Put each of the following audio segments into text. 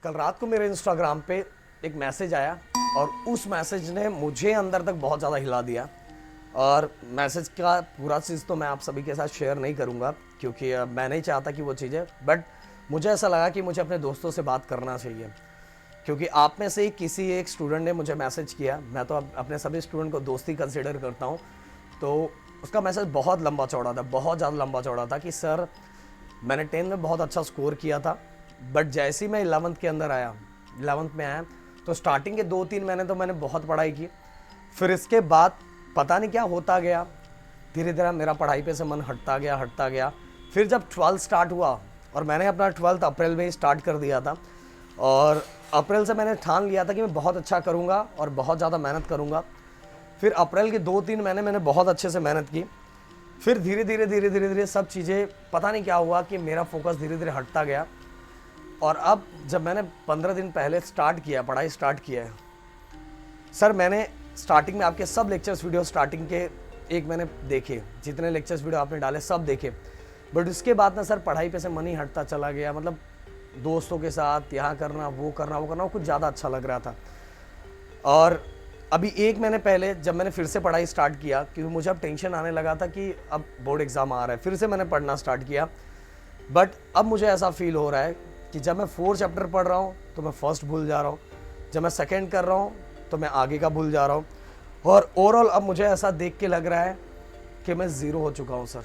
कल रात को मेरे इंस्टाग्राम पे एक मैसेज आया और उस मैसेज ने मुझे अंदर तक बहुत ज़्यादा हिला दिया। और मैसेज का पूरा चीज़ तो मैं आप सभी के साथ शेयर नहीं करूँगा क्योंकि मैं नहीं चाहता कि वो चीज़ें, बट मुझे ऐसा लगा कि मुझे अपने दोस्तों से बात करना चाहिए क्योंकि आप में से ही किसी एक स्टूडेंट ने मुझे मैसेज किया। मैं तो अपने सभी स्टूडेंट को दोस्त ही कंसिडर करता हूँ। तो उसका मैसेज बहुत लंबा चौड़ा था, बहुत ज़्यादा लंबा चौड़ा था कि सर मैंने 10th में बहुत अच्छा स्कोर किया था, बट जैसे ही मैं 11th के अंदर आया, 11th में आया तो स्टार्टिंग के 2-3 महीने तो मैंने बहुत पढ़ाई की। फिर इसके बाद पता नहीं क्या होता गया, धीरे धीरे मेरा पढ़ाई पे से मन हटता गया। फिर जब 12th स्टार्ट हुआ और मैंने अपना 12th अप्रैल में ही स्टार्ट कर दिया था और अप्रैल से मैंने ठान लिया था कि मैं बहुत अच्छा करूँगा और बहुत ज़्यादा मेहनत करूँगा। फिर अप्रैल के 2-3 महीने मैंने बहुत अच्छे से मेहनत की। फिर धीरे धीरे सब चीज़ें पता नहीं क्या हुआ कि मेरा फोकस धीरे धीरे हटता गया। और अब जब मैंने 15 दिन पहले पढ़ाई स्टार्ट किया है, सर मैंने स्टार्टिंग में आपके सब लेक्चर्स वीडियो स्टार्टिंग के एक मैंने देखे, जितने लेक्चर्स वीडियो आपने डाले सब देखे, बट उसके बाद ना सर पढ़ाई पे से मन ही हटता चला गया। मतलब दोस्तों के साथ यहाँ करना वो कुछ ज़्यादा अच्छा लग रहा था। और अभी 1 महीने पहले जब मैंने फिर से पढ़ाई स्टार्ट किया क्योंकि मुझे अब टेंशन आने लगा था कि अब बोर्ड एग्ज़ाम आ रहा है, फिर से मैंने पढ़ना स्टार्ट किया। बट अब मुझे ऐसा फील हो रहा है कि जब मैं 4 चैप्टर पढ़ रहा हूँ तो मैं फर्स्ट भूल जा रहा हूँ, जब मैं सेकंड कर रहा हूँ तो मैं आगे का भूल जा रहा हूँ। और ओवरऑल अब मुझे ऐसा देख के लग रहा है कि मैं ज़ीरो हो चुका हूँ सर।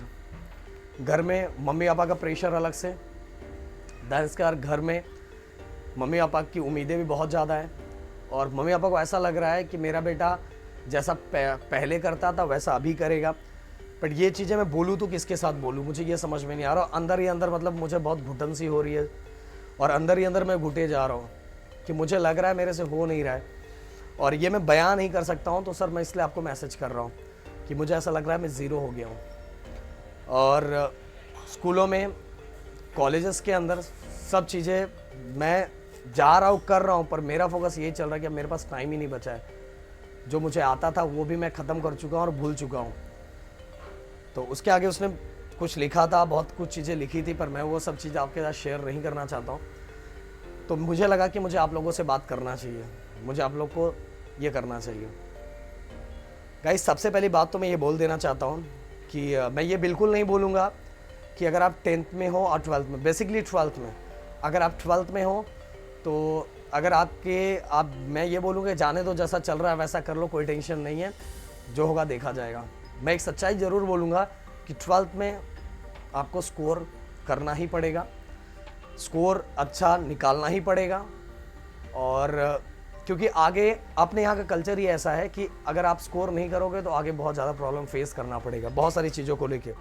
घर में मम्मी पापा का प्रेशर अलग से, दैट्स घर में मम्मी पापा की उम्मीदें भी बहुत ज़्यादा हैं और मम्मी पापा को ऐसा लग रहा है कि मेरा बेटा जैसा पहले करता था वैसा अभी करेगा। बट ये चीज़ें मैं बोलूँ तो किसके साथ बोलूँ, मुझे ये समझ में नहीं आ रहा। अंदर ही अंदर मतलब मुझे बहुत घुटन सी हो रही है और अंदर ही अंदर मैं घुटे जा रहा हूँ कि मुझे लग रहा है मेरे से हो नहीं रहा है और ये मैं बयान नहीं कर सकता हूँ। तो सर मैं इसलिए आपको मैसेज कर रहा हूँ कि मुझे ऐसा लग रहा है मैं ज़ीरो हो गया हूँ। और स्कूलों में, कॉलेजेस के अंदर सब चीज़ें मैं जा रहा हूँ कर रहा हूँ, पर मेरा फोकस यही चल रहा है कि अब मेरे पास टाइम ही नहीं बचा है। जो मुझे आता था वो भी मैं ख़त्म कर चुका हूँ और भूल चुका हूँ। तो उसके आगे उसने कुछ लिखा था, बहुत कुछ चीज़ें लिखी थी, पर मैं वो सब चीज़ें आपके साथ शेयर नहीं करना चाहता हूँ। तो मुझे लगा कि मुझे आप लोगों से बात करना चाहिए, मुझे आप लोग को ये करना चाहिए। गाइस सबसे पहली बात तो मैं ये बोल देना चाहता हूँ कि मैं ये बिल्कुल नहीं बोलूँगा कि अगर आप 10th में हो और 12th में, बेसिकली 12th में, अगर आप 12th में हो तो अगर मैं ये बोलूँगा जाने दो, जैसा चल रहा है वैसा कर लो, कोई टेंशन नहीं है, जो होगा देखा जाएगा। मैं एक सच्चाई ज़रूर बोलूँगा कि 12th में आपको स्कोर करना ही पड़ेगा, स्कोर अच्छा निकालना ही पड़ेगा। और क्योंकि आगे अपने यहाँ का कल्चर ही ऐसा है कि अगर आप स्कोर नहीं करोगे तो आगे बहुत ज़्यादा प्रॉब्लम फेस करना पड़ेगा बहुत सारी चीज़ों को लेके।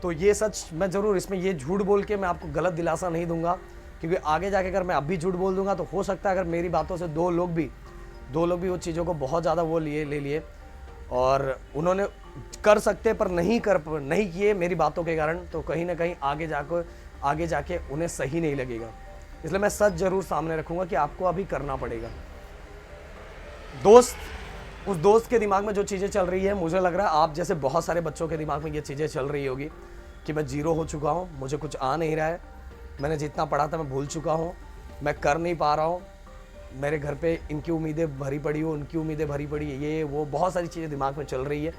तो ये सच मैं ज़रूर, इसमें ये झूठ बोल के मैं आपको गलत दिलासा नहीं दूंगा क्योंकि आगे जाके अगर मैं अब भी झूठ बोल दूंगा तो हो सकता है अगर मेरी बातों से दो लोग भी वो चीज़ों को बहुत ज़्यादा वो ले लिए और उन्होंने कर सकते पर नहीं किए मेरी बातों के कारण, तो कहीं ना कहीं आगे जाके उन्हें सही नहीं लगेगा। इसलिए मैं सच ज़रूर सामने रखूँगा कि आपको अभी करना पड़ेगा। उस दोस्त के दिमाग में जो चीज़ें चल रही है, मुझे लग रहा है आप जैसे बहुत सारे बच्चों के दिमाग में ये चीज़ें चल रही होगी कि मैं ज़ीरो हो चुका हूँ, मुझे कुछ आ नहीं रहा है, मैंने जितना पढ़ा था मैं भूल चुका हूँ, मैं कर नहीं पा रहा हूँ, मेरे घर पे इनकी उम्मीदें भरी पड़ी हो, उनकी उम्मीदें भरी पड़ी है, ये वो बहुत सारी चीज़ें दिमाग में चल रही है।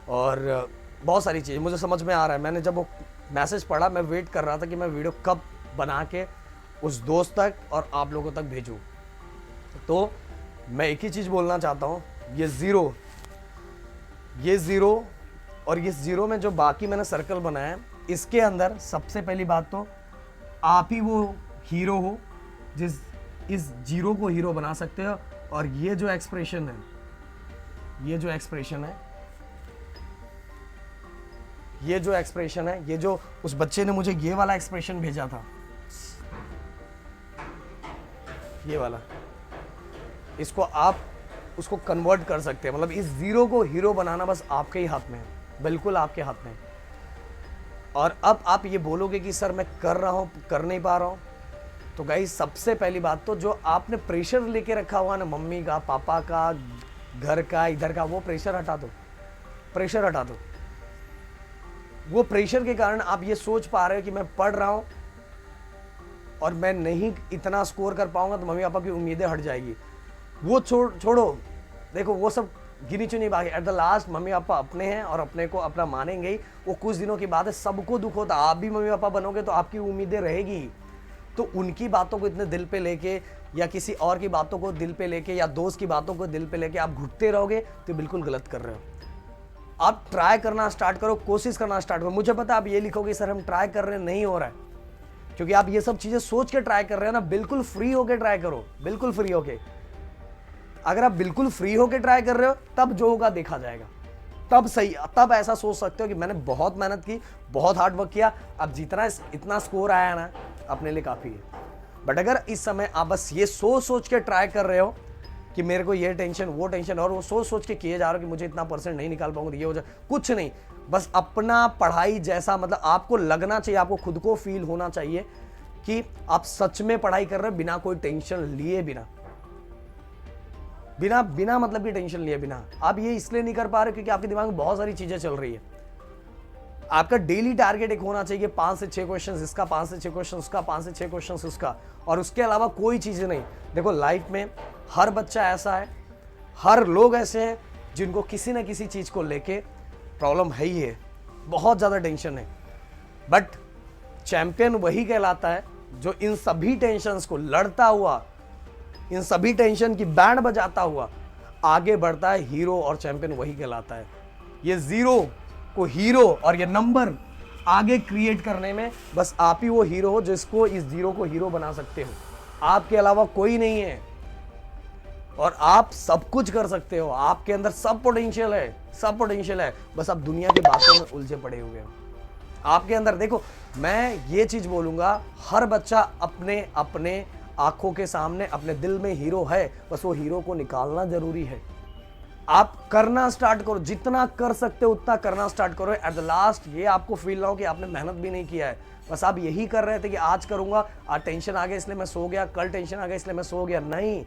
और बहुत सारी चीज़ें मुझे समझ में आ रहा है। मैंने जब वो मैसेज पढ़ा मैं वेट कर रहा था कि मैं वीडियो कब बना के उस दोस्त तक और आप लोगों तक भेजूँ। तो मैं एक ही चीज़ बोलना चाहता हूँ, ये ज़ीरो और ये ज़ीरो में जो बाकी मैंने सर्कल बनाया है, इसके अंदर सबसे पहली बात तो आप ही वो हीरो हो जिस इस जीरो को हीरो बना सकते हो। और ये जो एक्सप्रेशन है, ये जो उस बच्चे ने मुझे ये वाला एक्सप्रेशन भेजा था, ये वाला, इसको आप उसको कन्वर्ट कर सकते हैं। मतलब इस ज़ीरो को हीरो बनाना बस आपके ही हाथ में है, बिल्कुल आपके हाथ में है। और अब आप ये बोलोगे कि सर मैं कर रहा हूँ, कर नहीं पा रहा हूँ, तो गाइस सबसे पहली बात तो जो आपने प्रेशर लेके रखा हुआ ना, मम्मी का, पापा का, घर का, इधर का, वो प्रेशर हटा दो। वो प्रेशर के कारण आप ये सोच पा रहे हो कि मैं पढ़ रहा हूँ और मैं नहीं इतना स्कोर कर पाऊंगा तो मम्मी पापा की उम्मीदें हट जाएगी। वो छोड़ो, देखो वो सब गिनी चुनी बात है। At the last mummy papa अपने हैं और अपने को अपना मानेंगे ही। वो कुछ दिनों की बात है, सबको दुख होता, आप भी मम्मी पापा बनोगे तो आपकी उम्मीदें रहेगी। तो उनकी बातों को इतने दिल पे लेके या किसी और की बातों को दिल पे लेके या दोस्त की बातों को दिल पे लेके आप घुटते रहोगे तो बिल्कुल गलत कर रहे हो। आप ट्राई करना स्टार्ट करो, कोशिश करना स्टार्ट करो। मुझे पता है आप ये लिखोगे सर हम ट्राई कर रहे हैं, नहीं हो रहा है, क्योंकि आप ये सब चीजें सोच के ट्राई कर रहे हो ना। बिल्कुल फ्री होके ट्राई करो, बिल्कुल फ्री होके। अगर आप बिल्कुल फ्री होके ट्राई कर रहे हो तब जो होगा देखा जाएगा, तब सही, तब ऐसा सोच सकते हो कि मैंने बहुत मेहनत की, बहुत हार्ड वर्क किया, अब जितना इतना स्कोर आया ना अपने लिए काफी है। बट अगर इस समय आप बस ये सोच के ट्राई कर रहे हो कि मेरे को ये टेंशन वो टेंशन, और वो सोच के किए जा रहे हो कि मुझे इतना परसेंट नहीं निकाल पाऊंगा तो ये हो जाए, कुछ नहीं। बस अपना पढ़ाई जैसा, मतलब आपको लगना चाहिए, आपको खुद को फील होना चाहिए कि आप सच में पढ़ाई कर रहे हो, बिना कोई टेंशन लिए, बिना मतलब की टेंशन लिए बिना। आप ये इसलिए नहीं कर पा रहे क्योंकि आपके दिमाग में बहुत सारी चीजें चल रही है। आपका डेली टारगेट एक होना चाहिए, 5 से 6 क्वेश्चन इसका, 5 से 6 क्वेश्चन उसका, 5 से 6 क्वेश्चन उसका, और उसके अलावा कोई चीज नहीं। देखो लाइफ में हर बच्चा ऐसा है, हर लोग ऐसे हैं जिनको किसी ना किसी चीज को लेके प्रॉब्लम है ही है, बहुत ज्यादा टेंशन है। बट चैंपियन वही कहलाता है जो इन सभी टेंशन्स को लड़ता हुआ, इन सभी टेंशन की बैंड बजाता हुआ आगे बढ़ता है। हीरो और चैंपियन वही कहलाता है। ये जीरो को हीरो और ये नंबर आगे क्रिएट करने में बस आप ही वो हीरो हो जिसको इस जीरो को हीरो बना सकते हो। आपके अलावा कोई नहीं है और आप सब कुछ कर सकते हो। आपके अंदर सब पोटेंशियल है, सब पोटेंशियल है, बस आप दुनिया की बातों में उलझे पड़े हुए हो। आपके अंदर देखो, मैं ये चीज बोलूंगा, हर बच्चा अपने अपने आंखों के सामने अपने दिल में हीरो है, बस वो हीरो को निकालना जरूरी है। आप करना स्टार्ट करो, जितना कर सकते हो उतना करना स्टार्ट करो। एट द लास्ट ये आपको फील ना हो कि आपने मेहनत भी नहीं किया है, बस आप यही कर रहे थे कि आज करूंगा, आज टेंशन आ गया इसलिए मैं सो गया, कल टेंशन आ गया इसलिए मैं सो गया। नहीं,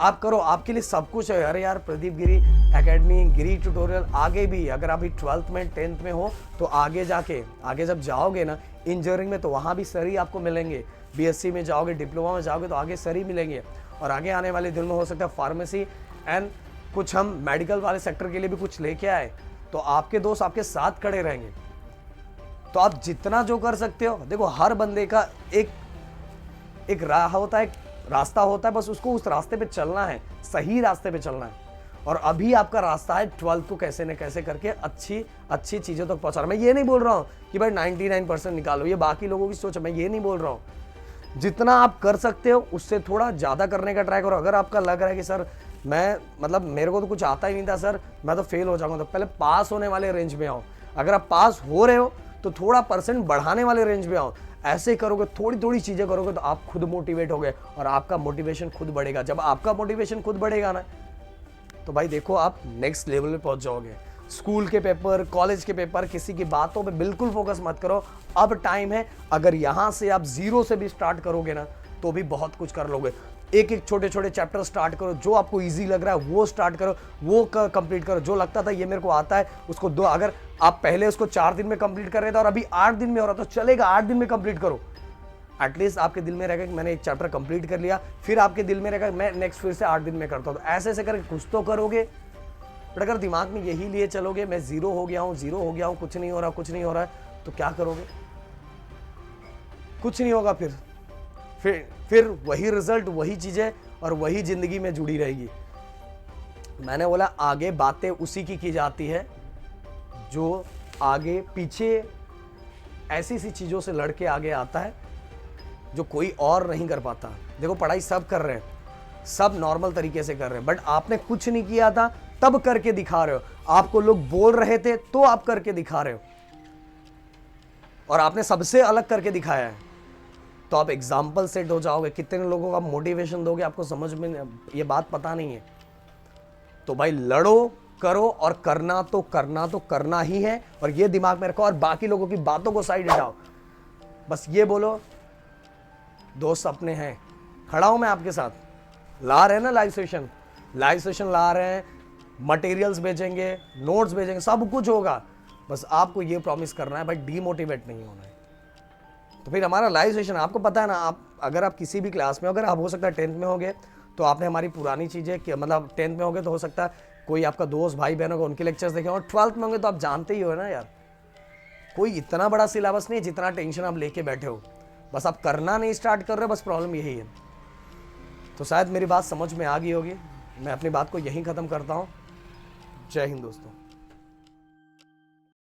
आप करो, आपके लिए सब कुछ है। अरे यार, प्रदीप गिरी एकेडमी, गिरी ट्यूटोरियल, आगे भी अगर अभी 12th में 10th में हो तो आगे जाके, आगे जब जाओगे ना इंजीनियरिंग में, तो वहाँ भी सर ही आपको मिलेंगे। बीएससी में जाओगे, डिप्लोमा में जाओगे तो आगे सर ही मिलेंगे। और आगे आने वाले दिन में हो सकता है फार्मेसी एंड कुछ हम मेडिकल वाले सेक्टर के लिए भी कुछ लेके आए, तो आपके दोस्त आपके साथ खड़े रहेंगे। तो आप जितना जो कर सकते हो, देखो हर बंदे का एक राह होता है, रास्ता होता है, बस उसको उस रास्ते पे चलना है, सही रास्ते पे चलना है। और अभी आपका रास्ता है 12th को कैसे न कैसे करके अच्छी चीजों तक पहुंचाना। मैं ये नहीं बोल रहा हूं कि भाई 99% निकालो, ये बाकी लोगों की सोच है, मैं ये नहीं बोल रहा हूं। जितना आप कर सकते हो उससे थोड़ा ज्यादा करने का ट्राई करो। अगर आपका लग रहा है कि सर मैं, मतलब मेरे को तो कुछ आता ही नहीं था सर, मैं तो फेल हो जाऊंगा, तो पहले पास होने वाले रेंज में आओ। अगर आप पास हो रहे हो तो थोड़ा परसेंट बढ़ाने वाले रेंज में आओ। ऐसे करोगे, थोड़ी चीजें करोगे तो आप खुद मोटिवेट होगे और आपका मोटिवेशन खुद बढ़ेगा। जब आपका मोटिवेशन खुद बढ़ेगा ना, तो भाई देखो आप नेक्स्ट लेवल पे पहुंच जाओगे। स्कूल के पेपर, कॉलेज के पेपर, किसी की बातों पे बिल्कुल फोकस मत करो। अब टाइम है, अगर यहां से आप जीरो से भी स्टार्ट करोगे ना तो भी बहुत कुछ कर लोगे। एक छोटे चैप्टर स्टार्ट करो, जो आपको इजी लग रहा है वो स्टार्ट करो, वो कंप्लीट करो। जो लगता था ये मेरे को आता है उसको दो, अगर आप पहले उसको 4 दिन में कंप्लीट कर रहे थे और अभी 8 दिन में हो रहा तो चलेगा, 8 दिन में कंप्लीट करो। एटलीस्ट आपके दिल में रहेगा कि मैंने एक चैप्टर कंप्लीट कर लिया, फिर आपके दिल में रहेगा मैं नेक्स्ट फिर से 8 दिन में करता हूँ। तो ऐसे करके कुछ तो करोगे। बट अगर दिमाग में यही लिए चलोगे मैं जीरो हो गया हूँ, कुछ नहीं हो रहा है, तो क्या करोगे? कुछ नहीं होगा। फिर वही रिजल्ट, वही चीजें और वही जिंदगी में जुड़ी रहेगी। मैंने बोला आगे बातें उसी की जाती है जो आगे पीछे ऐसी सी चीजों से लड़के आगे आता है जो कोई और नहीं कर पाता। देखो पढ़ाई सब कर रहे हैं, सब नॉर्मल तरीके से कर रहे हैं, बट आपने कुछ नहीं किया था तब करके दिखा रहे हो। आपको लोग बोल रहे थे तो आप करके दिखा रहे हो और आपने सबसे अलग करके दिखाया है। तो आप एग्जाम्पल सेट हो जाओगे। कितने लोगों का मोटिवेशन दोगे आपको समझ में ये बात पता नहीं है। तो भाई लड़ो, करो और करना तो करना ही है। और ये दिमाग में रखो और बाकी लोगों की बातों को साइड हटाओ। बस ये बोलो दोस्त अपने हैं, खड़ा हूं मैं आपके साथ। ला रहे हैं ना लाइव सेशन ला रहे हैं, मटेरियल्स भेजेंगे, नोट्स भेजेंगे, सब कुछ होगा। बस आपको ये प्रॉमिस करना है भाई, डीमोटिवेट नहीं होना है। तो फिर हमारा लाइव सेशन, आपको पता है ना, आप अगर आप किसी भी क्लास में, अगर आप हो सकता है 10th में होगे तो आपने हमारी पुरानी चीज़ें, मतलब 10th में होगे तो हो सकता है कोई आपका दोस्त भाई बहन होगा, उनके लेक्चर्स देखे, और 12th में होंगे तो आप जानते ही हो ना यार, कोई इतना बड़ा सिलेबस नहीं है जितना टेंशन आप लेके बैठे हो, बस आप करना नहीं स्टार्ट कर रहे हो, बस प्रॉब्लम यही है। तो शायद मेरी बात समझ में आ गई होगी। मैं अपनी बात को यहीं ख़त्म करता हूँ। जय हिंद दोस्तों।